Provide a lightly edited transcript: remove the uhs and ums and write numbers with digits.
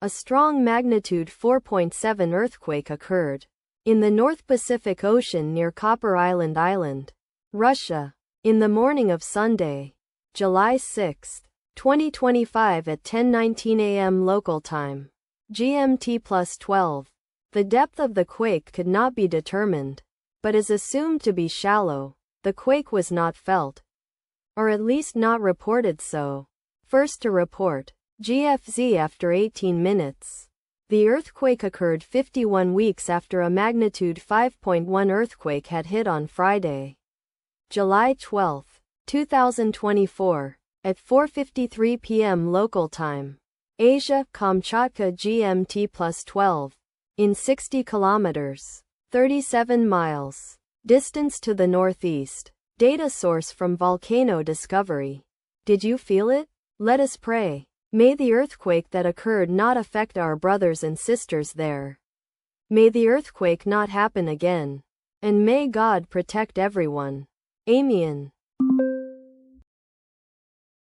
A strong magnitude 4.7 earthquake occurred in the North Pacific Ocean near Copper Island, Russia, in the morning of Sunday, July 6, 2025 at 10:19 a.m. local time, GMT+12. The depth of the quake could not be determined, but is assumed to be shallow. The quake was not felt, or at least not reported so. First to report, GFZ after 18 minutes. The earthquake occurred 51 weeks after a magnitude 5.1 earthquake had hit on Friday, July 12, 2024, at 4:53 p.m. local time. Asia, Kamchatka GMT+12. In 60 kilometers, 37 miles, distance to the northeast. Data source from Volcano Discovery. Did you feel it? Let us pray. May the earthquake that occurred not affect our brothers and sisters there. May the earthquake not happen again. And may God protect everyone. Amen.